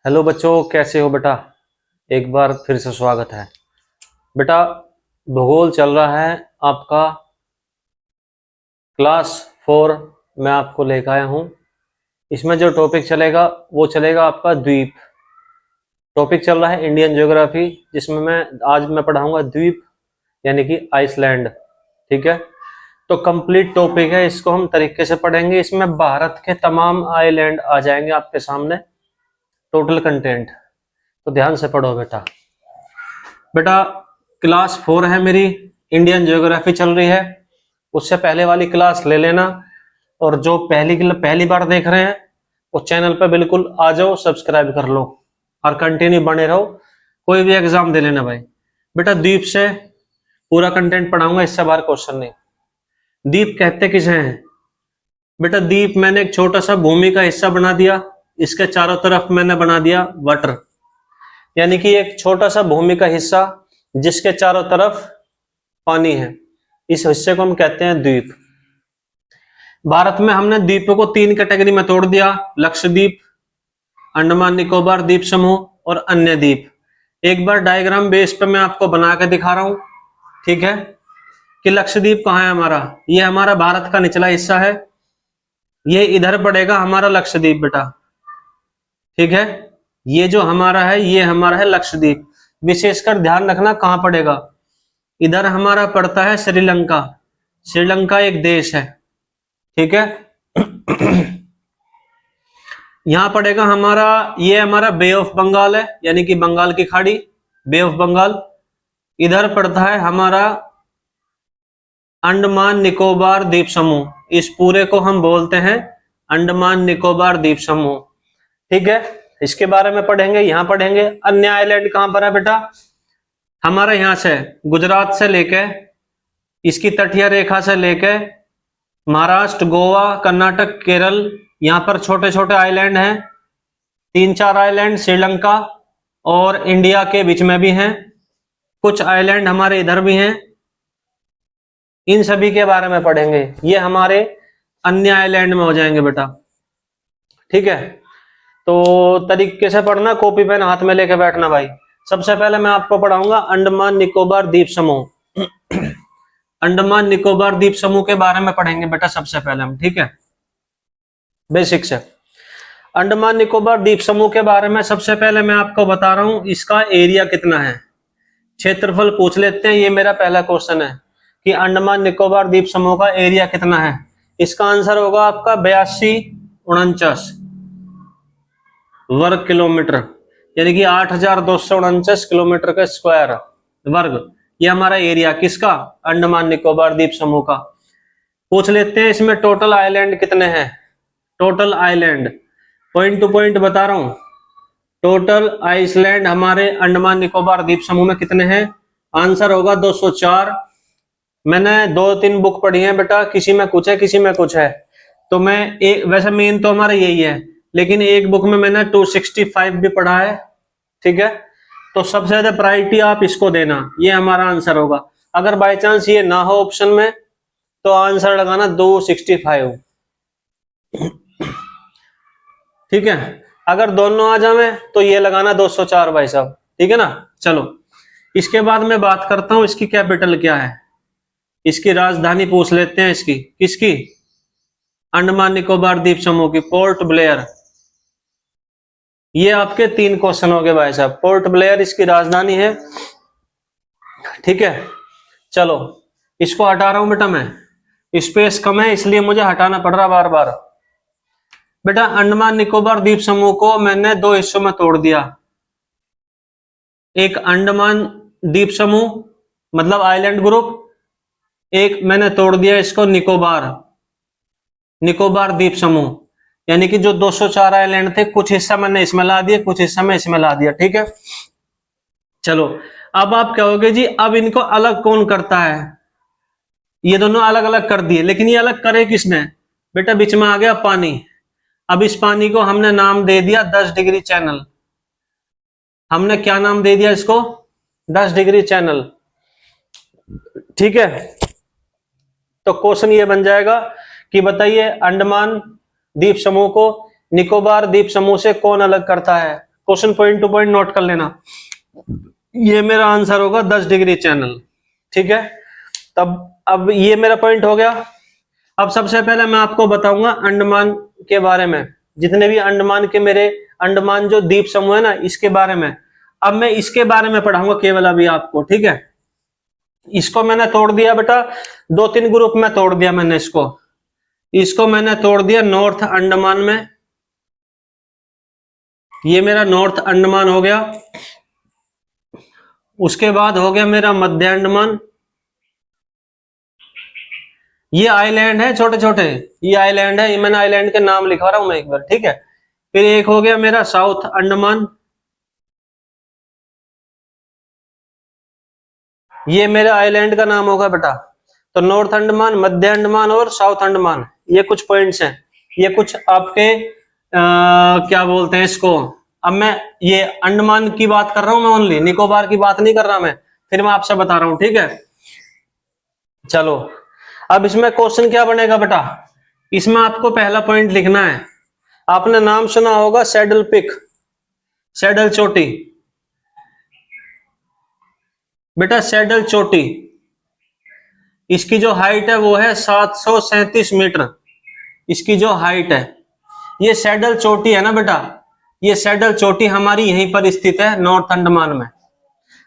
Hello बच्चों, कैसे हो बेटा। एक बार फिर से स्वागत है बेटा। भूगोल चल रहा है आपका क्लास 4 में आपको लेकर आया हूँ। इसमें जो टॉपिक चलेगा वो चलेगा आपका द्वीप। टॉपिक चल रहा है इंडियन ज्योग्राफी, जिसमें मैं पढ़ाऊंगा द्वीप यानी कि आइसलैंड। ठीक है, तो कंप्लीट टॉपिक है, इसको हम तरीके से पढ़ेंगे। इसमें भारत के तमाम आइलैंड आ जाएंगे आपके सामने, टोटल कंटेंट। तो ध्यान से पढ़ो बेटा। बेटा क्लास 4 है मेरी, इंडियन ज्योग्राफी चल रही है। उससे पहले वाली क्लास ले लेना, और जो पहली बार देख रहे हैं वो चैनल पे बिल्कुल आ जाओ, सब्सक्राइब कर लो और कंटिन्यू बने रहो। कोई भी एग्जाम दे लेना भाई। बेटा द्वीप से पूरा कंटेंट पढ़ाऊंगा, इससे बाहर क्वेश्चन नहीं। द्वीप कहते किसे हैं बेटा? द्वीप मैंने एक छोटा सा भूमि का हिस्सा बना दिया, इसके चारों तरफ मैंने बना दिया वाटर, यानी कि एक छोटा सा भूमि का हिस्सा जिसके चारों तरफ पानी है, इस हिस्से को हम कहते हैं द्वीप। भारत में हमने द्वीपों को 3 कैटेगरी में तोड़ दिया: लक्षद्वीप, अंडमान निकोबार द्वीप समूह और अन्य द्वीप। एक बार डायग्राम बेस पे मैं आपको बना के दिखा रहा हूं, ठीक है, कि लक्षद्वीप कहाँ है हमारा। ये हमारा भारत का निचला हिस्सा है, ये इधर पड़ेगा हमारा लक्षद्वीप बेटा। ठीक है, ये जो हमारा है ये हमारा है लक्षद्वीप। विशेषकर ध्यान रखना कहां पड़ेगा। इधर हमारा पड़ता है श्रीलंका। श्रीलंका एक देश है, ठीक है। यहां पड़ेगा हमारा, ये हमारा बे ऑफ बंगाल है, यानी कि बंगाल की खाड़ी, बे ऑफ बंगाल। इधर पड़ता है हमारा अंडमान निकोबार द्वीप समूह, इस पूरे को हम बोलते हैं अंडमान निकोबार द्वीप समूह। ठीक है, इसके बारे में पढ़ेंगे, यहां पढ़ेंगे। अन्य आइलैंड कहां पर है बेटा? हमारा यहां से गुजरात से लेके इसकी तटीय रेखा से लेके महाराष्ट्र, गोवा, कर्नाटक, केरल, यहां पर छोटे छोटे आइलैंड हैं। 3-4 आइलैंड श्रीलंका और इंडिया के बीच में भी हैं, कुछ आइलैंड हमारे इधर भी हैं। इन सभी के बारे में पढ़ेंगे, ये हमारे अन्य आइलैंड में हो जाएंगे बेटा। ठीक है, तो तरीके से पढ़ना, कॉपी पेन हाथ में लेके बैठना भाई। सबसे पहले मैं आपको पढ़ाऊंगा अंडमान निकोबार द्वीप समूह। अंडमान निकोबार द्वीप समूह के बारे में पढ़ेंगे बेटा सबसे पहले हम, ठीक है, बेसिक से। अंडमान निकोबार द्वीप समूह के बारे में सबसे पहले मैं आपको बता रहा हूं, इसका एरिया कितना है। क्षेत्रफल पूछ लेते हैं, ये मेरा पहला क्वेश्चन है कि अंडमान निकोबार द्वीप समूह का एरिया कितना है। इसका आंसर होगा आपका 8249 वर्ग किलोमीटर, यानी कि 8249 किलोमीटर का स्क्वायर वर्ग। ये हमारा एरिया किसका? अंडमान निकोबार द्वीप समूह का। पूछ लेते हैं इसमें टोटल आइलैंड कितने हैं। Total island point two point बता रहा हूं, टोटल आइसलैंड हमारे अंडमान निकोबार द्वीप समूह में कितने हैं? आंसर होगा 204। मैंने 2-3 बुक पढ़ी है बेटा, किसी में कुछ है किसी में कुछ है, तो मैं एक, वैसे मेन तो हमारा यही है, लेकिन एक बुक में मैंने 265 भी पढ़ा है। ठीक है, तो सबसे ज्यादा प्रायोरिटी आप इसको देना, ये हमारा आंसर होगा। अगर बाय चांस ये ना हो ऑप्शन में तो आंसर लगाना 265। ठीक है, अगर दोनों आ जावे तो ये लगाना 204 भाई साहब, ठीक है ना। चलो इसके बाद मैं बात करता हूं इसकी कैपिटल क्या है, इसकी राजधानी पूछ लेते हैं इसकी, किसकी? अंडमान निकोबार द्वीप समूह की, पोर्ट ब्लेयर। ये आपके 3 क्वेश्चन हो गए भाई साहब। पोर्ट ब्लेयर इसकी राजधानी है, ठीक है। चलो इसको हटा रहा हूं बेटा मैं, स्पेस कम है इसलिए मुझे हटाना पड़ रहा बार बार। बेटा अंडमान निकोबार द्वीप समूह को मैंने 2 हिस्सों में तोड़ दिया। एक अंडमान द्वीप समूह मतलब आइलैंड ग्रुप, एक मैंने तोड़ दिया इसको निकोबार, निकोबार द्वीप समूह, यानी कि जो 204 आइलैंड थे, कुछ हिस्सा मैंने इसमें ला दिया, कुछ हिस्सा में इसमें ला दिया। ठीक है, चलो अब आप कहोगे जी अब इनको अलग कौन करता है? ये दोनों अलग अलग कर दिए, लेकिन ये अलग करे किसने? बेटा बीच में आ गया पानी। अब इस पानी को हमने नाम दे दिया 10 डिग्री चैनल। हमने क्या नाम दे दिया इसको? 10 डिग्री चैनल। ठीक है, तो क्वेश्चन ये बन जाएगा कि बताइए अंडमान द्वीप समूह को निकोबार द्वीप समूह से कौन अलग करता है? Question point two point note कर लेना। ये मेरा आंसर होगा 10 डिग्री चैनल, ठीक है। तब अब ये मेरा पॉइंट हो गया। अब सबसे पहले मैं आपको बताऊंगा अंडमान के बारे में, जितने भी अंडमान के मेरे अंडमान जो द्वीप समूह है ना, इसके बारे में। अब मैं इसके बारे में पढ़ाऊंगा केवल अभी आपको, ठीक है। इसको मैंने तोड़ दिया बेटा, 2-3 ग्रुप में तोड़ दिया मैंने इसको मैंने तोड़ दिया नॉर्थ अंडमान में। ये मेरा नॉर्थ अंडमान हो गया। उसके बाद हो गया मेरा मध्य अंडमान। ये आइलैंड है छोटे छोटे, ये आइलैंड है, ये मैंने आइलैंड के नाम लिखवा रहा हूं मैं एक बार, ठीक है। फिर एक हो गया मेरा साउथ अंडमान, ये मेरे आइलैंड का नाम होगा बेटा। तो नॉर्थ अंडमान, मध्य अंडमान और साउथ अंडमान, ये कुछ पॉइंट्स हैं। ये कुछ आपके क्या बोलते हैं इसको। अब मैं ये अंडमान की बात कर रहा हूं मैं, ओनली निकोबार की बात नहीं कर रहा मैं, फिर मैं आपसे बता रहा हूं, ठीक है। चलो अब इसमें क्वेश्चन क्या बनेगा बेटा, इसमें आपको पहला पॉइंट लिखना है। आपने नाम सुना होगा सैडल पिक, सैडल चोटी। बेटा सैडल चोटी, इसकी जो हाइट है वो है 737 मीटर, इसकी जो हाइट है। ये सैडल चोटी है ना बेटा, ये सैडल चोटी हमारी यहीं पर स्थित है नॉर्थ अंडमान में।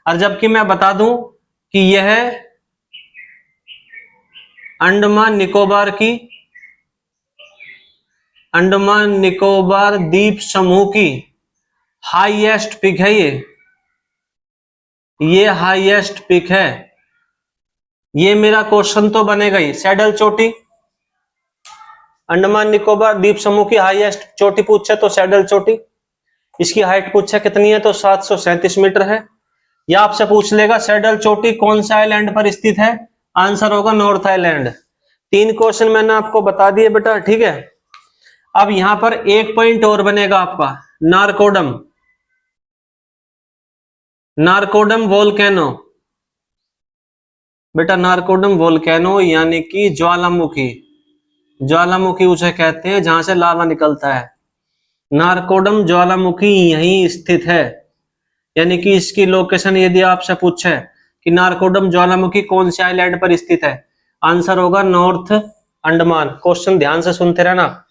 और जबकि मैं बता दूं कि यह है अंडमान निकोबार की, अंडमान निकोबार द्वीप समूह की हाईएस्ट पिक है ये हाईएस्ट पिक है। ये मेरा क्वेश्चन तो बनेगा ही, सैडल चोटी अंडमान निकोबार द्वीप समूह की हाईएस्ट चोटी पूछे तो सैडल चोटी, इसकी हाइट पूछे कितनी है तो 737 मीटर है। या आपसे पूछ लेगा सैडल चोटी कौन से आइलैंड पर स्थित है, आंसर होगा नॉर्थ आइलैंड। 3 क्वेश्चन मैंने आपको बता दिए बेटा, ठीक है। अब यहां पर एक पॉइंट और बनेगा आपका, नारकोडम, नारकोडम वोल्केनो। बेटा नारकोडम वोल्केनो यानी कि ज्वालामुखी, ज्वालामुखी उसे कहते हैं जहां से लावा निकलता है। नारकोडम ज्वालामुखी यहीं स्थित है, यानी कि इसकी लोकेशन यदि आपसे पूछे कि नारकोडम ज्वालामुखी कौन से आइलैंड पर स्थित है, आंसर होगा नॉर्थ अंडमान। क्वेश्चन ध्यान से सुनते रहना।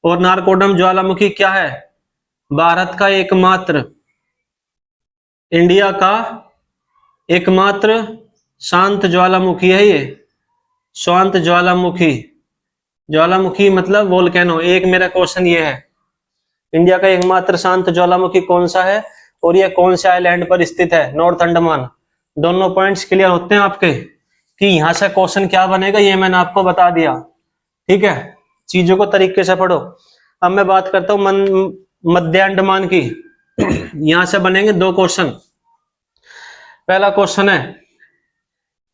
और नारकोडम ज्वालामुखी क्या है, भारत का एकमात्र, इंडिया का एकमात्र शांत ज्वालामुखी है ये, शांत ज्वालामुखी। ज्वालामुखी मतलब वोल्केनो। एक मेरा क्वेश्चन ये है, इंडिया का एकमात्र शांत ज्वालामुखी कौन सा है और ये कौन से आइलैंड पर स्थित है, नॉर्थ अंडमान। दोनों पॉइंट्स क्लियर होते हैं आपके कि यहां से क्वेश्चन क्या बनेगा, ये मैंने आपको बता दिया, ठीक है। चीजों को तरीके से पढ़ो। अब मैं बात करता हूं मध्य अंडमान की। यहां से बनेंगे 2 क्वेश्चन। पहला क्वेश्चन है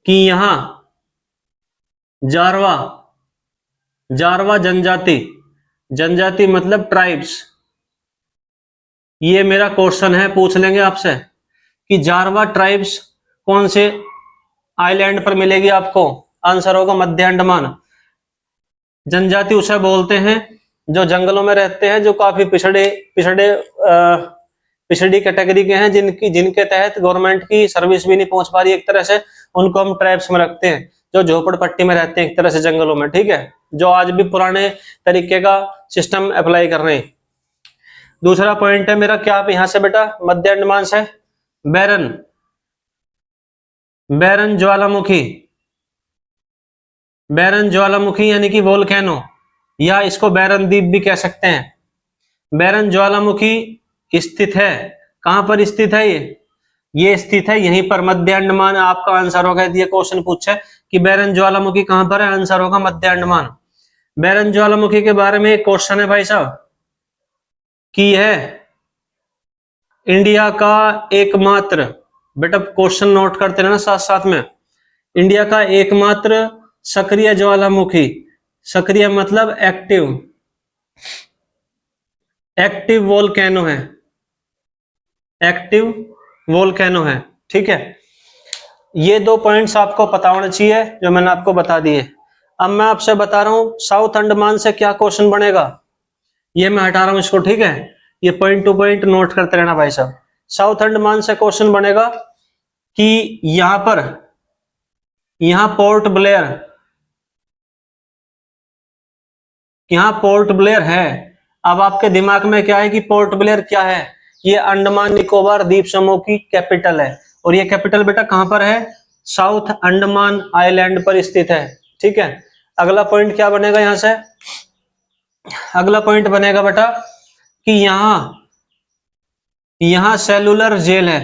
कि यहां जारवा, जारवा जनजाति, जनजाति मतलब ट्राइब्स, ये मेरा क्वेश्चन है, पूछ लेंगे आपसे कि जारवा ट्राइब्स कौन से आइलैंड पर मिलेगी आपको, आंसर होगा मध्य अंडमान। जनजाति उसे बोलते हैं जो जंगलों में रहते हैं, जो काफी पिछड़े पिछड़े पिछड़ी कैटेगरी के हैं, जिनके तहत गवर्नमेंट की सर्विस भी नहीं पहुंच पा रही एक तरह से, उनको हम ट्राइब्स में रखते हैं, जो झोपड़पट्टी में रहते हैं एक तरह से जंगलों में, ठीक है, जो आज भी पुराने तरीके का सिस्टम अप्लाई कर रहे हैं। दूसरा पॉइंट है मेरा क्या, आप यहां से बेटा मध्य अंडमान से बैरन, बैरन ज्वालामुखी, बैरन ज्वालामुखी यानी कि वोल्केनो, या इसको बैरन द्वीप भी कह सकते हैं। बैरन ज्वालामुखी स्थित है, कहां पर स्थित है ये स्थित है यहीं पर मध्य अंडमान। आपका आंसर होगा, यदि ये क्वेश्चन पूछे कि बैरन ज्वालामुखी कहां पर है, आंसर होगा मध्य अंडमान। बैरन ज्वालामुखी के बारे में एक क्वेश्चन है भाई साहब कि यह इंडिया का एकमात्र, बेटा क्वेश्चन नोट करते रहना साथ साथ में, इंडिया का एकमात्र सक्रिय ज्वालामुखी, सक्रिय मतलब एक्टिव, एक्टिव वोल्केनो है, एक्टिव वोल्केनो है, ठीक है। ये 2 पॉइंट्स आपको पता होना चाहिए जो मैंने आपको बता दिए। अब मैं आपसे बता रहा हूं साउथ अंडमान से क्या क्वेश्चन बनेगा, ये मैं हटा रहा हूं इसको, ठीक है। ये पॉइंट टू पॉइंट नोट करते रहना भाई साहब। साउथ अंडमान से क्वेश्चन बनेगा कि यहां पोर्ट ब्लेयर, यहां पोर्ट ब्लेयर है। अब आपके दिमाग में क्या है कि पोर्ट ब्लेयर क्या है? ये अंडमान निकोबार द्वीप समूह की कैपिटल है, और ये कैपिटल बेटा कहां पर है? साउथ अंडमान आइलैंड पर स्थित है। ठीक है, अगला पॉइंट क्या बनेगा यहां से? अगला पॉइंट बनेगा बेटा कि यहां सेलुलर जेल है।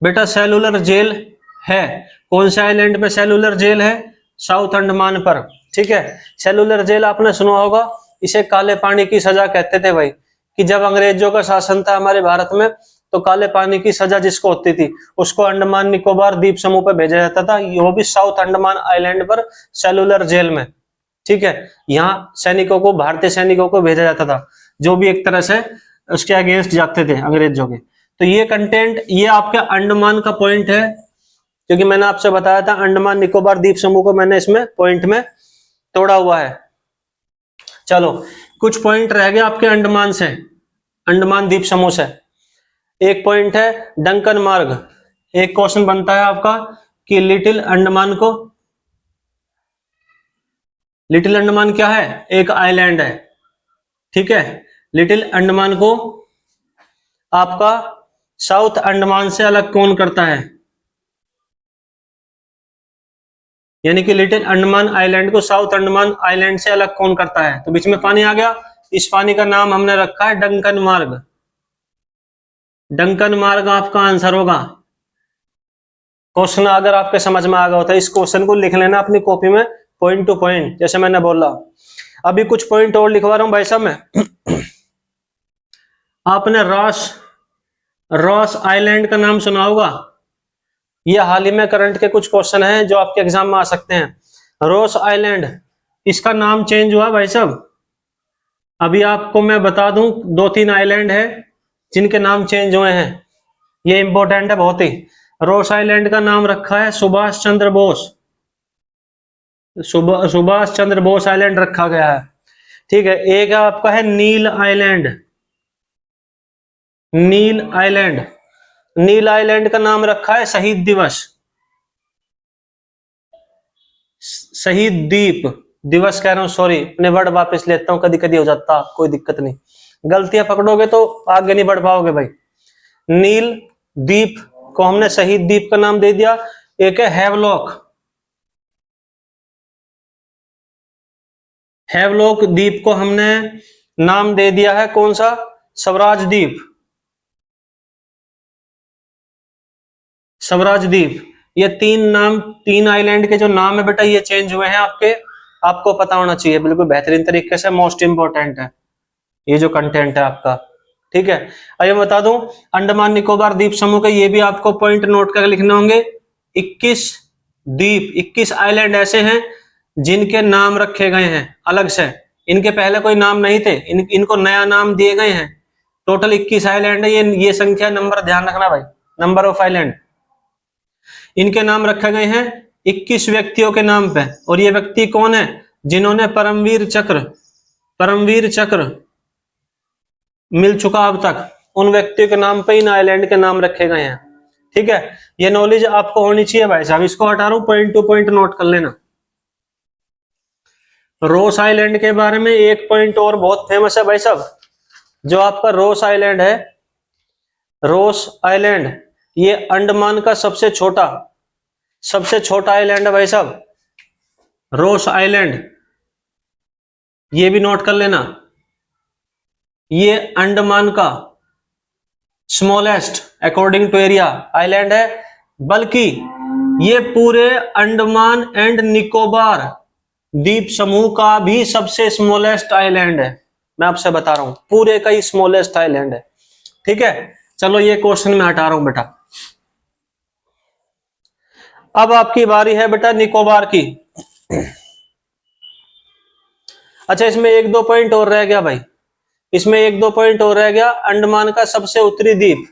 बेटा सेलुलर जेल है, कौन से आइलैंड पे सेलुलर जेल है? साउथ अंडमान पर। ठीक है, सेलुलर जेल आपने सुना होगा, इसे काले पानी की सजा कहते थे भाई, कि जब अंग्रेजों का शासन था हमारे भारत में तो काले पानी की सजा जिसको होती थी उसको अंडमान निकोबार द्वीप समूह पर भेजा जाता था, वो भी साउथ अंडमान आइलैंड पर सेलुलर जेल में। ठीक है, यहाँ सैनिकों को, भारतीय सैनिकों को भेजा जाता था जो भी एक तरह से उसके अगेंस्ट जाते थे अंग्रेजों के। तो ये कंटेंट, ये आपके अंडमान का पॉइंट है, क्योंकि मैंने आपसे बताया था अंडमान निकोबार द्वीप समूह को मैंने इसमें पॉइंट में तोड़ा हुआ है। चलो कुछ पॉइंट रह गए आपके अंडमान से, अंडमान द्वीप समूह से। एक पॉइंट है डंकन मार्ग। एक क्वेश्चन बनता है आपका कि लिटिल अंडमान को, लिटिल अंडमान क्या है? एक आइलैंड है। ठीक है, लिटिल अंडमान को आपका साउथ अंडमान से अलग कौन करता है? यानी कि लिटिल अंडमान आइलैंड को साउथ अंडमान आइलैंड से अलग कौन करता है? तो बीच में पानी आ गया, इस पानी का नाम हमने रखा है डंकन मार्ग। डंकन मार्ग आपका आंसर होगा। क्वेश्चन अगर आपके समझ में आ गया होता है, इस क्वेश्चन को लिख लेना अपनी कॉपी में पॉइंट टू पॉइंट, जैसे मैंने बोला। अभी कुछ पॉइंट और लिखवा रहा हूं भाई साहब मैं। आपने रॉस आइलैंड का नाम सुना होगा, ये हाल ही में करंट के कुछ क्वेश्चन हैं जो आपके एग्जाम में आ सकते हैं। रॉस आइलैंड, इसका नाम चेंज हुआ भाई साहब। अभी आपको मैं बता दूं, 2-3 आइलैंड है जिनके नाम चेंज हुए हैं, ये इंपॉर्टेंट है बहुत ही। रॉस आइलैंड का नाम रखा है सुभाष चंद्र बोस, सुभाष चंद्र बोस आइलैंड रखा गया है। ठीक है, एक आपका है नील आइलैंड। नील आइलैंड, नील आइलैंड का नाम रखा है शहीद दिवस, शहीद द्वीप दिवस कह रहा हूं, सॉरी अपने वर्ड वापस लेता हूं, कभी कभी हो जाता, कोई दिक्कत नहीं, गलतियां पकड़ोगे तो आगे नहीं बढ़ पाओगे भाई। नील द्वीप को हमने शहीद द्वीप का नाम दे दिया। एक है हैवलॉक, हैवलॉक द्वीप को हमने नाम दे दिया है कौन सा? स्वराज द्वीप, स्वराज द्वीप। ये 3 नाम, 3 आइलैंड के जो नाम है बेटा ये चेंज हुए हैं आपके, आपको पता होना चाहिए बिल्कुल बेहतरीन तरीके से, मोस्ट इंपॉर्टेंट है ये जो कंटेंट है आपका। ठीक है, आइए बता दूं, अंडमान निकोबार द्वीप समूह के ये भी आपको पॉइंट नोट करके लिखने होंगे। 21 द्वीप, 21 आइलैंड ऐसे हैं जिनके नाम रखे गए हैं अलग से, इनके पहले कोई नाम नहीं थे, इनको नया नाम दिए गए हैं। टोटल 21 आइलैंड है, ये संख्या नंबर ध्यान रखना भाई, नंबर ऑफ आइलैंड। इनके नाम रखे गए हैं 21 व्यक्तियों के नाम पे, और ये व्यक्ति कौन है? जिन्होंने परमवीर चक्र मिल चुका अब तक, उन व्यक्तियों के नाम पे इन आइलैंड के नाम रखे गए हैं। ठीक है, ये नॉलेज आपको होनी चाहिए भाई साहब, इसको हटा रहा हूं, पॉइंट टू पॉइंट नोट कर लेना। रोस आइलैंड के बारे में एक पॉइंट और बहुत फेमस है भाई साहब, जो आपका रोस आइलैंड है, रोस आइलैंड ये अंडमान का सबसे छोटा आइलैंड है भाई साहब, रोस आइलैंड, ये भी नोट कर लेना। ये अंडमान का smallest according to area island है, बल्कि ये पूरे अंडमान एंड निकोबार द्वीप समूह का भी सबसे स्मॉलेस्ट आइलैंड है। मैं आपसे बता रहा हूं पूरे का ही स्मॉलेस्ट आइलैंड है। ठीक है, चलो ये क्वेश्चन मैं हटा रहा हूं बेटा। अब आपकी बारी है बेटा निकोबार की। अच्छा, इसमें 1-2 पॉइंट और रह गया भाई, इसमें 1-2 पॉइंट और रह गया। अंडमान का सबसे उत्तरी द्वीप,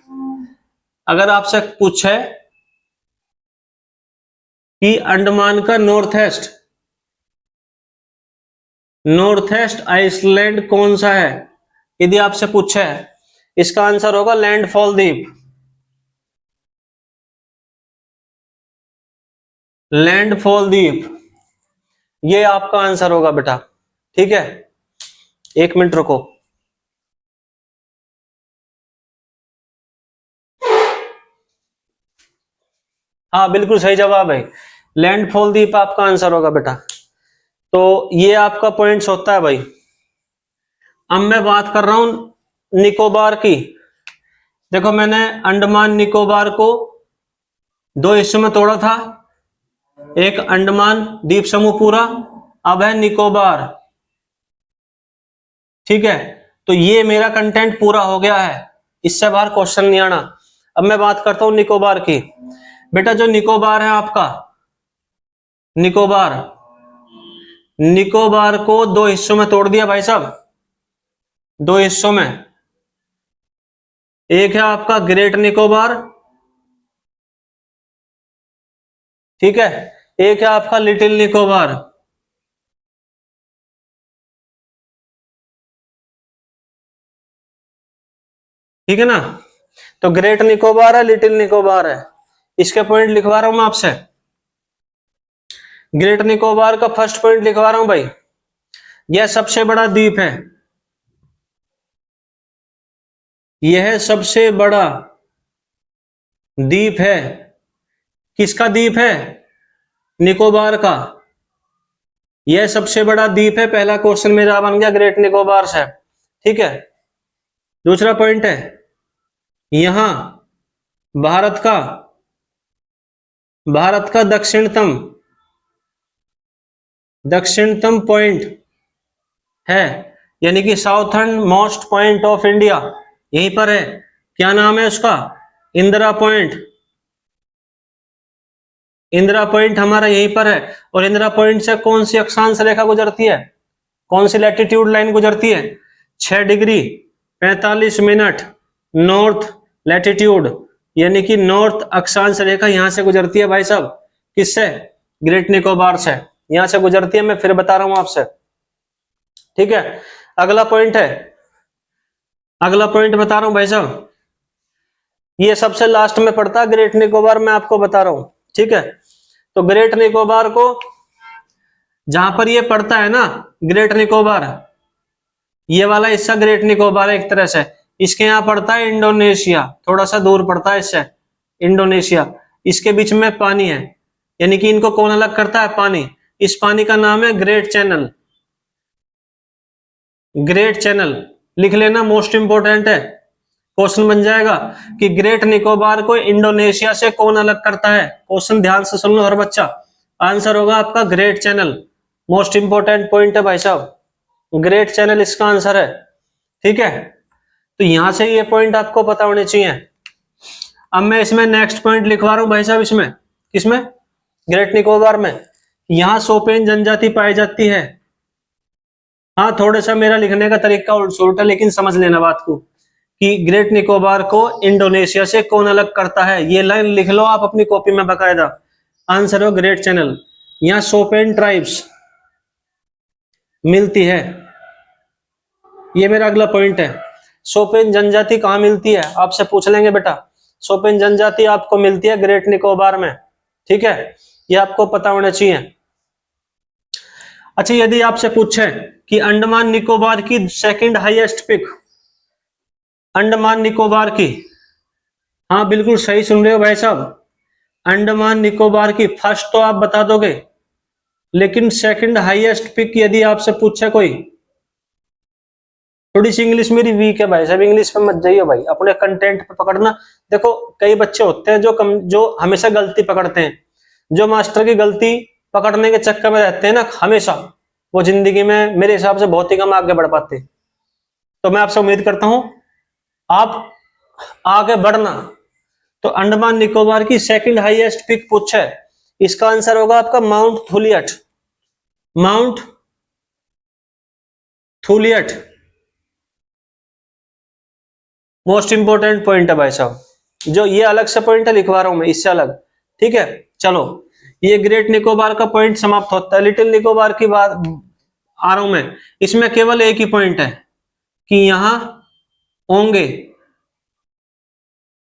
अगर आपसे पूछे कि अंडमान का नॉर्थ ईस्ट आइसलैंड कौन सा है, यदि आपसे पूछे, इसका आंसर होगा लैंडफॉल द्वीप। लैंडफॉल द्वीप ये आपका आंसर होगा बेटा। ठीक है, 1 मिनट रुको। हाँ बिल्कुल सही जवाब है, लैंडफॉल द्वीप आपका आंसर होगा बेटा। तो ये आपका पॉइंट्स होता है भाई। अब मैं बात कर रहा हूं निकोबार की। देखो मैंने अंडमान निकोबार को 2 हिस्सों में तोड़ा था, एक अंडमान द्वीप समूह पूरा, अब है निकोबार। ठीक है, तो ये मेरा कंटेंट पूरा हो गया है, इससे बाहर क्वेश्चन नहीं आना। अब मैं बात करता हूं निकोबार की। बेटा जो निकोबार है आपका, निकोबार, निकोबार को 2 हिस्सों में तोड़ दिया भाई साहब, 2 हिस्सों में। एक है आपका ग्रेट निकोबार, ठीक है, एक है आपका लिटिल निकोबार। ठीक है ना, तो ग्रेट निकोबार है, लिटिल निकोबार है, इसके पॉइंट लिखवा रहा हूं मैं आपसे। ग्रेट निकोबार का फर्स्ट पॉइंट लिखवा रहा हूं भाई, यह सबसे बड़ा द्वीप है, यह सबसे बड़ा द्वीप है। किसका द्वीप है? निकोबार का। यह सबसे बड़ा द्वीप है, पहला क्वेश्चन मेरा बन गया ग्रेट निकोबार से। ठीक है, दूसरा पॉइंट है यहां भारत का, भारत का दक्षिणतम पॉइंट है, यानी कि southern most point of India यहीं पर है। क्या नाम है उसका? इंदिरा पॉइंट। इंदिरा पॉइंट हमारा यहीं पर है, और इंदिरा पॉइंट से कौन सी अक्षांश रेखा गुजरती है, कौन सी लैटिट्यूड लाइन गुजरती है? 6 डिग्री 45 मिनट नॉर्थ लैटिट्यूड, यानी कि नॉर्थ अक्षांश रेखा यहां से गुजरती है भाई साहब। किससे? ग्रेट निकोबार से, यहां से गुजरती है, मैं फिर बता रहा हूं आपसे। ठीक है, अगला पॉइंट है, अगला पॉइंट बता रहा हूं भाई साहब, ये सबसे लास्ट में पड़ता है ग्रेट निकोबार, मैं आपको बता रहा हूं। ठीक है, तो ग्रेट निकोबार को जहां पर ये पड़ता है ना, ग्रेट निकोबार, ये वाला हिस्सा ग्रेट निकोबार एक तरह से, इसके यहां पड़ता है इंडोनेशिया, थोड़ा सा दूर पड़ता है इससे इंडोनेशिया, इसके बीच में पानी है, यानी कि इनको कौन अलग करता है? पानी। इस पानी का नाम है ग्रेट चैनल। ग्रेट चैनल लिख लेना, मोस्ट इंपोर्टेंट है, क्वेश्चन बन जाएगा कि ग्रेट निकोबार को इंडोनेशिया से कौन अलग करता है। क्वेश्चन ध्यान से सुन लो हर बच्चा, आंसर होगा आपका great channel, most important point है भाई साहब, ग्रेट चैनल इसका आंसर है। ठीक है, तो यहां से ये पॉइंट आपको पता होने चाहिए। अब मैं इसमें नेक्स्ट पॉइंट लिखवा रहा हूं भाई साहब, इसमें किसमें? ग्रेट निकोबार में। यहां सोपेन जनजाति पाई जाती है। हाँ थोड़ा सा मेरा लिखने का तरीका उल्टा है, लेकिन समझ लेना बात को कि ग्रेट निकोबार को इंडोनेशिया से कौन अलग करता है, ये लाइन लिख लो आप अपनी कॉपी में बकायदा। आंसर हो ग्रेट चैनल, यहां सोपेन ट्राइब्स मिलती है, ये मेरा अगला पॉइंट है। सोपेन जनजाति कहां मिलती है आपसे पूछ लेंगे बेटा, सोपेन जनजाति आपको मिलती है ग्रेट निकोबार में। ठीक है, ये आपको पता होना चाहिए। अच्छा, यदि आपसे पूछे कि अंडमान निकोबार की second highest peak, Andaman Nicobar की, हाँ बिल्कुल सही सुन रहे हो भाई साहब, अंडमान निकोबार की फर्स्ट तो आप बता दोगे, लेकिन सेकंड हाईएस्ट पिक यदि आपसे पूछे कोई, थोड़ी सी इंग्लिश मेरी वीक है भाई साहब, इंग्लिश पे मत जाइए भाई, अपने कंटेंट पे पकड़ना। देखो कई बच्चे होते हैं जो हमेशा गलती पकड़ते हैं, जो मास्टर की गलती पकड़ने के चक्कर में रहते हैं ना हमेशा, वो जिंदगी में मेरे हिसाब से बहुत ही कम आगे बढ़ पाते। तो मैं आपसे उम्मीद करता हूं आप आगे बढ़ना। तो अंडमान निकोबार की सेकंड हाईएस्ट पिक पूछा है, इसका आंसर होगा आपका Mount Thuillier. Mount Thuillier most important point है भाई साहब, जो ये अलग से पॉइंट है लिखवा रहा हूं मैं, इससे अलग। ठीक है, चलो ये ग्रेट निकोबार का पॉइंट समाप्त होता है। लिटिल निकोबार की बात आ रहा हूं मैं, इसमें केवल एक ही पॉइंट है। कि यहां ओंगे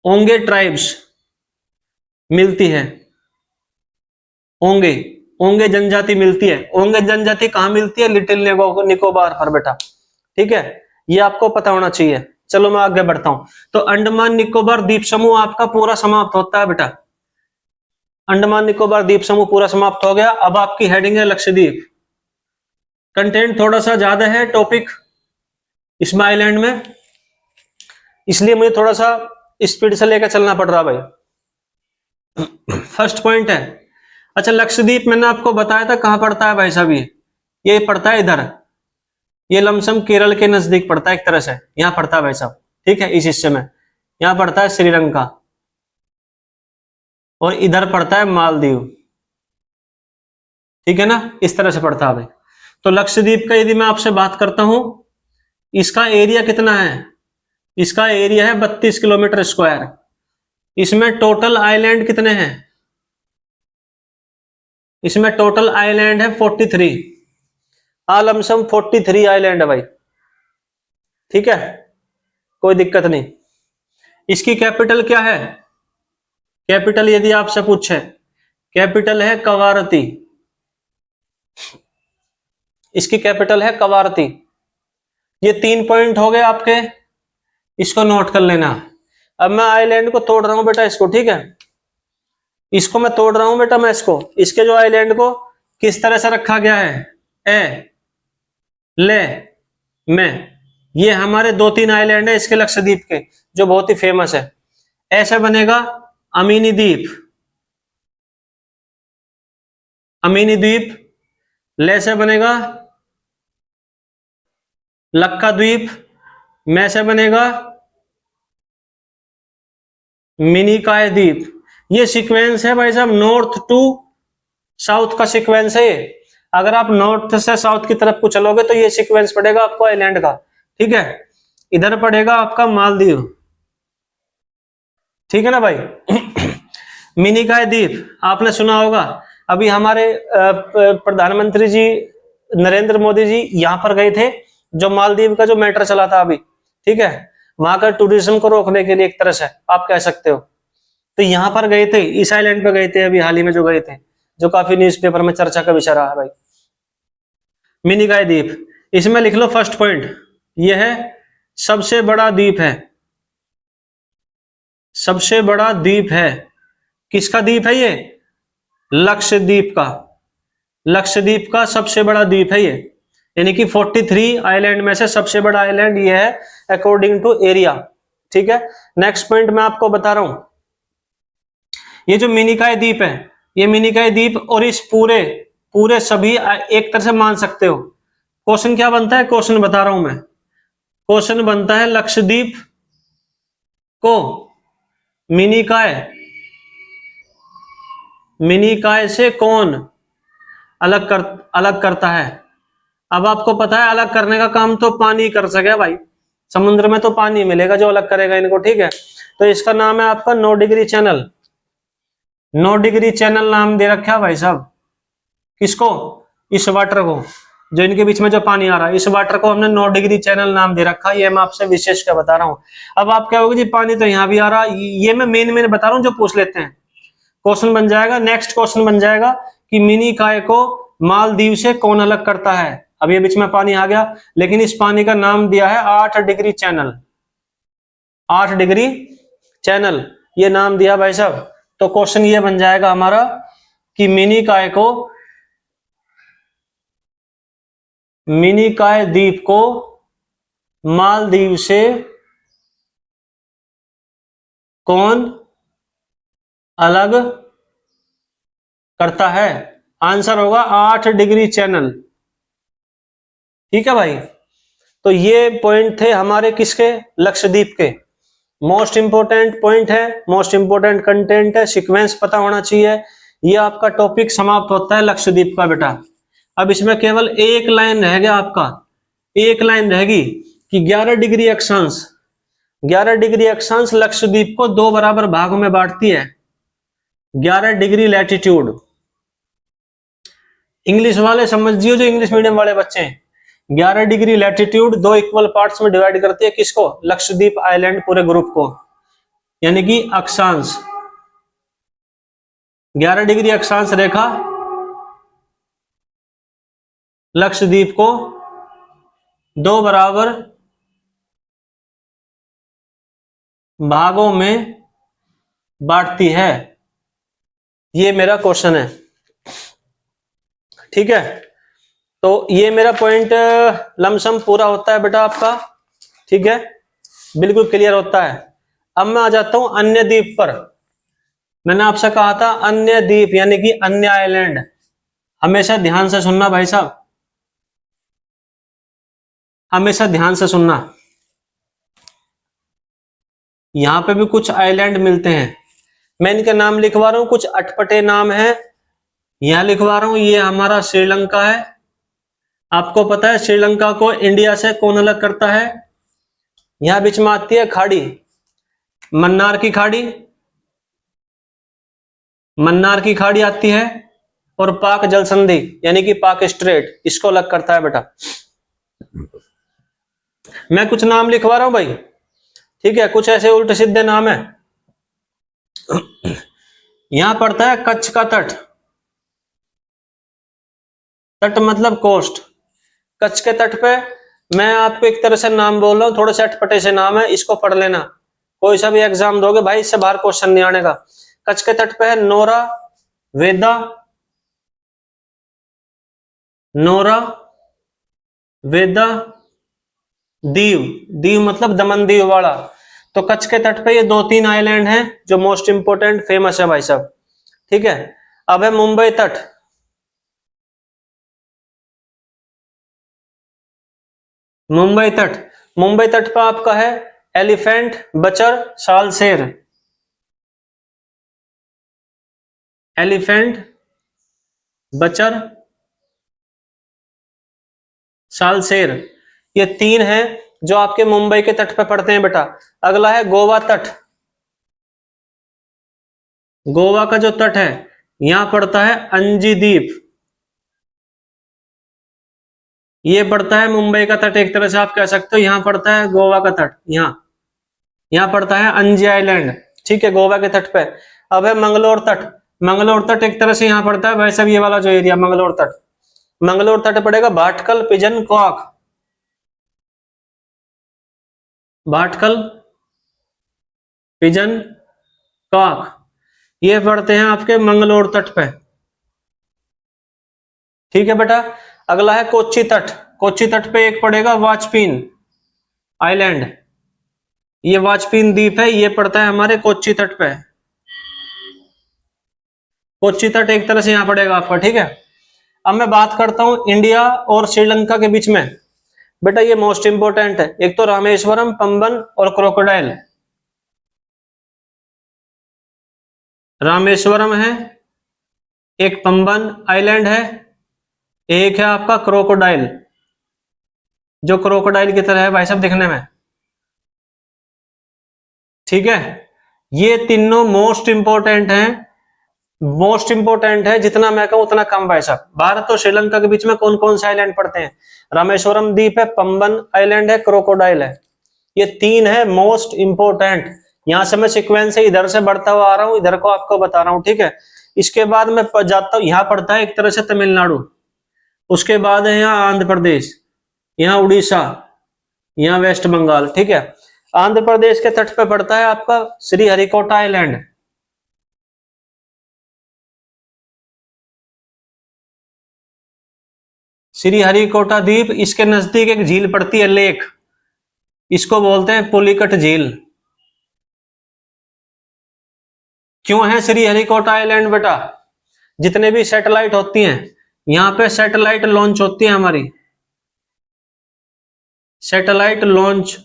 ओंगे ट्राइब्स मिलती है, ओंगे ओंगे जनजाति मिलती है। ओंगे जनजाति कहां मिलती है? लिटिल निकोबार पर बेटा, ठीक है, ये आपको पता होना चाहिए। चलो मैं आगे बढ़ता हूं। तो अंडमान निकोबार द्वीप समूह आपका पूरा समाप्त होता है बेटा, अंडमान निकोबार द्वीप समूह पूरा समाप्त हो गया। अब आपकी हेडिंग है लक्षद्वीप। कंटेंट थोड़ा सा ज्यादा है टॉपिक इसमें आइलैंड में, इसलिए मुझे थोड़ा सा स्पीड से लेकर चलना पड़ रहा भाई। फर्स्ट पॉइंट है, अच्छा लक्षद्वीप मैंने आपको बताया था कहां पड़ता है भाई साहब, ये पड़ता है इधर, ये लमसम केरल के नजदीक पड़ता है एक तरह से, यहां पड़ता है भाई साहब, ठीक है, इस हिस्से में यहां पड़ता है श्रीलंका और इधर पड़ता है मालदीव, ठीक है ना, इस तरह से पड़ता है भाई। तो लक्षद्वीप का यदि मैं आपसे बात करता हूं, इसका एरिया कितना है? इसका एरिया है 32 किलोमीटर स्क्वायर। इसमें टोटल आइलैंड कितने हैं? इसमें टोटल आइलैंड है 43, लमसम 43 आइलैंड है भाई, ठीक है, कोई दिक्कत नहीं। इसकी कैपिटल क्या है? कैपिटल यदि आपसे पूछे, कैपिटल है कवारती, इसकी कैपिटल है कवारती। ये 3 पॉइंट हो गए आपके, इसको नोट कर लेना। अब मैं आइलैंड को तोड़ रहा हूं बेटा, इसको, ठीक है, इसको मैं तोड़ रहा हूं बेटा, मैं इसको, इसके जो आइलैंड को किस तरह से रखा गया है, ए ले में, ये हमारे 2-3 आइलैंड है इसके लक्षद्वीप के जो बहुत ही फेमस है। ऐसे बनेगा अमीनी द्वीप, अमीनी द्वीप, ले से बनेगा लक्का द्वीप, में से बनेगा मिनिकॉय द्वीप। ये सीक्वेंस है भाई साहब, नॉर्थ टू साउथ का सीक्वेंस है। अगर आप नॉर्थ से साउथ की तरफ को चलोगे तो ये सीक्वेंस पड़ेगा आपको आइलैंड का, ठीक है, इधर पड़ेगा आपका मालदीव, ठीक है ना भाई। मिनिकॉय द्वीप आपने सुना होगा, अभी हमारे प्रधानमंत्री जी नरेंद्र मोदी जी यहां पर गए थे, जो मालदीव का जो मैटर चला था अभी, ठीक है, वहां का टूरिज्म को रोकने के लिए एक तरह से आप कह सकते हो, तो यहां पर गए थे, इस आइलैंड पर गए थे अभी हाल ही में जो गए थे, जो काफी न्यूज़पेपर में चर्चा का विषय रहा है भाई, मिनिकॉय द्वीप। इसमें लिख लो फर्स्ट पॉइंट, यह है सबसे बड़ा द्वीप है, सबसे बड़ा द्वीप है। किसका द्वीप है ये? लक्षद्वीप का, लक्षद्वीप का सबसे बड़ा द्वीप है ये, यानी कि 43 आइलैंड में से सबसे बड़ा आइलैंड ये है अकॉर्डिंग टू एरिया, ठीक है। नेक्स्ट पॉइंट मैं आपको बता रहा हूं, ये जो मिनिकॉय द्वीप है, ये मिनिकॉय द्वीप और इस पूरे पूरे सभी एक तरह से मान सकते हो। क्वेश्चन क्या बनता है? क्वेश्चन बता रहा हूं मैं, क्वेश्चन बनता है लक्षद्वीप को मिनिकॉय, मिनिकॉय से कौन अलग करता है? अब आपको पता है अलग करने का काम तो पानी कर सके भाई, समुद्र में तो पानी मिलेगा जो अलग करेगा इनको, ठीक है। तो इसका नाम है आपका 9 डिग्री चैनल, 9 डिग्री चैनल नाम दे रखा है भाई साहब। किसको? इस वाटर को, जो इनके बीच में जो पानी आ रहा है, इस वाटर को हमने 9 डिग्री चैनल नाम दे रखा है। ये मैं आपसे विशेष क्या बता रहा हूं। अब आप क्या होगा जी, पानी तो यहां भी आ रहा है, ये मैं मेन बता रहा हूं जो पूछ लेते हैं। क्वेश्चन बन जाएगा, नेक्स्ट क्वेश्चन बन जाएगा कि मिनिकॉय को मालदीव से कौन अलग करता है। अब ये बीच में पानी आ गया, लेकिन इस पानी का नाम दिया है 8 डिग्री चैनल, 8 डिग्री चैनल ये नाम दिया भाई साहब। तो क्वेश्चन ये बन जाएगा हमारा कि मिनिकॉय द्वीप को मालदीव से कौन अलग करता है? आंसर होगा 8 डिग्री चैनल, ठीक है भाई। तो ये पॉइंट थे हमारे किसके? लक्षद्वीप के। मोस्ट इंपोर्टेंट पॉइंट है, मोस्ट इंपोर्टेंट कंटेंट है, सीक्वेंस पता होना चाहिए। ये आपका टॉपिक समाप्त होता है लक्षद्वीप का बेटा। अब इसमें केवल एक लाइन रह गया आपका, एक लाइन रहेगी कि 11 डिग्री अक्षांश, 11 डिग्री अक्षांश लक्षद्वीप को 2 बराबर भागों में बांटती है। 11 डिग्री लैटिट्यूड, इंग्लिश वाले समझिए, जो इंग्लिश मीडियम वाले बच्चे हैं, 11 डिग्री लैटिट्यूड दो इक्वल पार्ट्स में डिवाइड करती है किसको? लक्षद्वीप आइलैंड पूरे ग्रुप को, यानी कि अक्षांश 11 डिग्री अक्षांश रेखा लक्षद्वीप को दो बराबर भागों में बांटती है। ये मेरा क्वेश्चन है, ठीक है। तो ये मेरा पॉइंट लमसम पूरा होता है बेटा आपका, ठीक है, बिल्कुल क्लियर होता है। अब मैं आ जाता हूं अन्य द्वीप पर। मैंने आपसे कहा था अन्य द्वीप यानी कि अन्य आइलैंड। हमेशा ध्यान से सुनना भाई साहब, हमेशा ध्यान से सुनना। यहां पे भी कुछ आइलैंड मिलते हैं, मैं इनके नाम लिखवा रहा हूं, कुछ अटपटे नाम है। यहां लिखवा रहा हूं, ये हमारा श्रीलंका है। आपको पता है श्रीलंका को इंडिया से कौन अलग करता है? यहां बीच में आती है खाड़ी, मन्नार की खाड़ी, मन्नार की खाड़ी आती है, और पाक जल संधि यानी कि पाक स्ट्रेट इसको अलग करता है बेटा। मैं कुछ नाम लिखवा रहा हूं भाई, ठीक है, कुछ ऐसे उल्टे सीधे नाम है। यहां पड़ता है कच्छ का तट, तट मतलब कोस्ट। कच्छ के तट पे मैं आपको एक तरह से नाम बोल रहा हूं, थोड़े से अटपटे से नाम है, इसको पढ़ लेना। कोई सा भी एग्जाम दोगे भाई इससे बाहर क्वेश्चन नहीं आने का। कच्छ के तट पे है नोरा, वेदा, नोरा, वेदा, दीव। दीव मतलब दमन दीव वाला। तो कच्छ के तट पे ये दो तीन आइलैंड हैं जो मोस्ट इंपोर्टेंट फेमस है भाई साहब, ठीक है। अब है मुंबई तट। मुंबई तट, मुंबई तट पर आपका है एलिफेंट, बचर, सालसेर। एलिफेंट, बचर, सालसेर, ये तीन हैं जो आपके मुंबई के तट पे पड़ते हैं बेटा। अगला है गोवा तट। गोवा का जो तट है यहां पड़ता है अंजी द्वीप। ये पड़ता है मुंबई का तट, एक तरह से आप कह सकते हो। यहां पड़ता है गोवा का तट, यहां पड़ता है अंजी आइलैंड, ठीक है, गोवा के तट पे। अब है मंगलोर तट। मंगलोर तट एक तरह से यहां पड़ता है भाई साहब, ये वाला जो एरिया मंगलोर तट। मंगलोर तट पड़ेगा भाटकल, पिजन, कॉक। भाटकल, पिजन, कॉक, ये पड़ते हैं आपके मंगलोर तट पे, ठीक है बेटा। अगला है कोच्चि तट। कोच्चि तट पे एक पड़ेगा वाजपेयी आइलैंड। ये वाजपेयी द्वीप है, ये पड़ता है हमारे कोच्चि तट पे। कोच्चि तट एक तरह से यहां पड़ेगा आपका, ठीक है। अब मैं बात करता हूं इंडिया और श्रीलंका के बीच में। बेटा ये मोस्ट इंपोर्टेंट है, एक तो रामेश्वरम, पंबन और क्रोकोडाइल। रामेश्वरम है, एक पंबन आइलैंड है, एक है आपका क्रोकोडाइल, जो क्रोकोडाइल की तरह है भाई साहब दिखने में, ठीक है। ये तीनों मोस्ट इंपोर्टेंट हैं, मोस्ट इंपोर्टेंट है। जितना मैं कहूं उतना कम भाई साहब। भारत और श्रीलंका के बीच में कौन कौन से आइलैंड पड़ते हैं? रामेश्वरम द्वीप है, पंबन आइलैंड है, क्रोकोडाइल है। ये तीन है मोस्ट इंपोर्टेंट। यहां से मैं सीक्वेंस से इधर से बढ़ता हुआ आ रहा हूं, इधर को आपको बता रहा हूं, ठीक है। इसके बाद मैं जाता हूं, यहां पड़ता है एक तरह से तमिलनाडु, उसके बाद है यहाँ आंध्र प्रदेश, यहाँ उड़ीसा, यहाँ वेस्ट बंगाल, ठीक है। आंध्र प्रदेश के तट पे पड़ता है आपका श्रीहरिकोटा आइलैंड। श्रीहरिकोटा द्वीप, इसके नजदीक एक झील पड़ती है, लेक, इसको बोलते हैं पुलिकट झील। क्यों है श्रीहरिकोटा आइलैंड बेटा? जितने भी सैटेलाइट होती हैं, यहां पे सैटेलाइट लॉन्च होती है हमारी, सैटेलाइट लॉन्च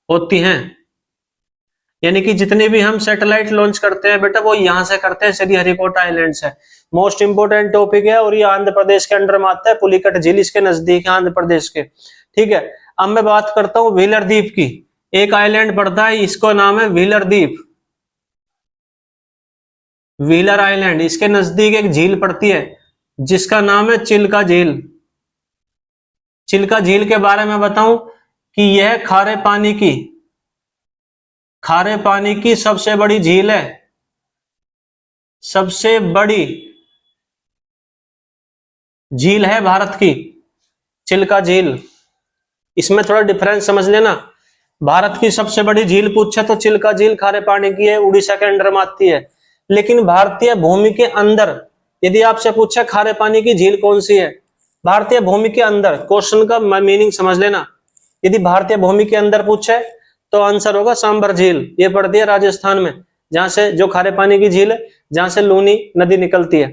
होती हैं, यानी कि जितने भी हम सैटेलाइट लॉन्च करते हैं बेटा वो यहां से करते हैं, श्रीहरिकोटा आइलैंड से। मोस्ट इंपोर्टेंट टॉपिक है, और ये आंध्र प्रदेश के अंडर में आता है, पुलिकट झील इसके नजदीक है आंध्र प्रदेश के, ठीक है। अब मैं बात करता हूं व्हीलर द्वीप की। एक आइलैंड पड़ता है, इसको नाम है व्हीलर द्वीप, व्हीलर आइलैंड। इसके नजदीक एक झील पड़ती है जिसका नाम है चिल्का झील। चिल्का झील के बारे में बताऊं कि यह खारे पानी की सबसे बड़ी झील है, सबसे बड़ी झील है भारत की चिल्का झील। इसमें थोड़ा डिफरेंस समझ लेना, भारत की सबसे बड़ी झील पूछे तो चिल्का झील खारे पानी की है, उड़ीसा के अंडर में आती है। लेकिन भारतीय भूमि के अंदर यदि आपसे पूछे खारे पानी की झील कौन सी है, भारतीय भूमि के अंदर, क्वेश्चन का मीनिंग समझ लेना, यदि भारतीय भूमि के अंदर पूछे तो आंसर होगा सांबर झील। ये पड़ती है राजस्थान में, जहां से, जो खारे पानी की झील है, जहां से लूनी नदी निकलती है।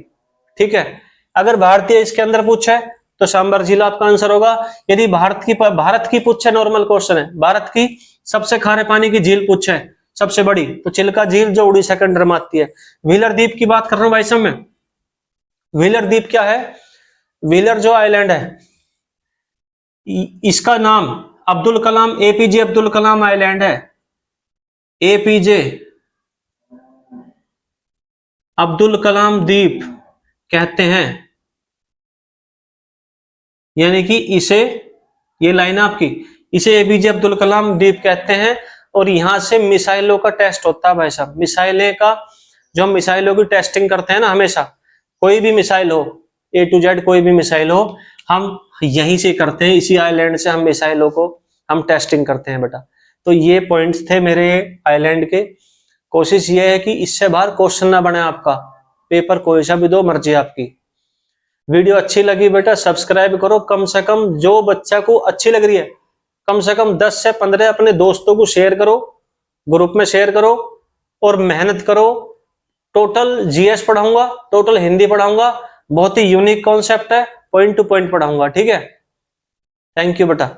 ठीक है, अगर भारतीय इसके अंदर पूछे तो सांबर झील आपका आंसर होगा। यदि भारत की पूछे, नॉर्मल क्वेश्चन है, भारत की सबसे खारे पानी की झील पूछे सबसे बड़ी, तो चिल्का झील जो उड़ीसा के अंडर में आती है। व्हीलर द्वीप की बात कर रहा हूं भाई साहब मैं। व्हीलर द्वीप क्या है? व्हीलर जो आइलैंड है, इसका नाम अब्दुल कलाम, एपीजे अब्दुल कलाम आइलैंड है। एपीजे अब्दुल कलाम द्वीप कहते हैं, यानी कि इसे, ये लाइन आपकी, इसे एपीजे अब्दुल कलाम द्वीप कहते हैं। और यहां से मिसाइलों का टेस्ट होता है भाई साहब। मिसाइलें का, जो हम मिसाइलों की टेस्टिंग करते हैं ना, हमेशा कोई भी मिसाइल हो, A to Z कोई भी मिसाइल हो, हम यहीं से करते हैं, इसी आइलैंड से हम मिसाइलों को हम टेस्टिंग करते हैं बेटा। तो ये पॉइंट्स थे मेरे आइलैंड के। कोशिश ये है कि इससे बाहर क्वेश्चन ना बने आपका, पेपर कोई सा भी दो, मर्जी आपकी। वीडियो अच्छी लगी बेटा सब्सक्राइब करो, कम से कम जो बच्चा को अच्छी लग रही है कम से कम 10 से 15 अपने दोस्तों को शेयर करो, ग्रुप में शेयर करो और मेहनत करो। टोटल जीएस पढ़ाऊंगा, टोटल हिंदी पढ़ाऊंगा, बहुत ही यूनिक कॉन्सेप्ट है, पॉइंट टू पॉइंट पढ़ाऊंगा। ठीक है, थैंक यू बेटा।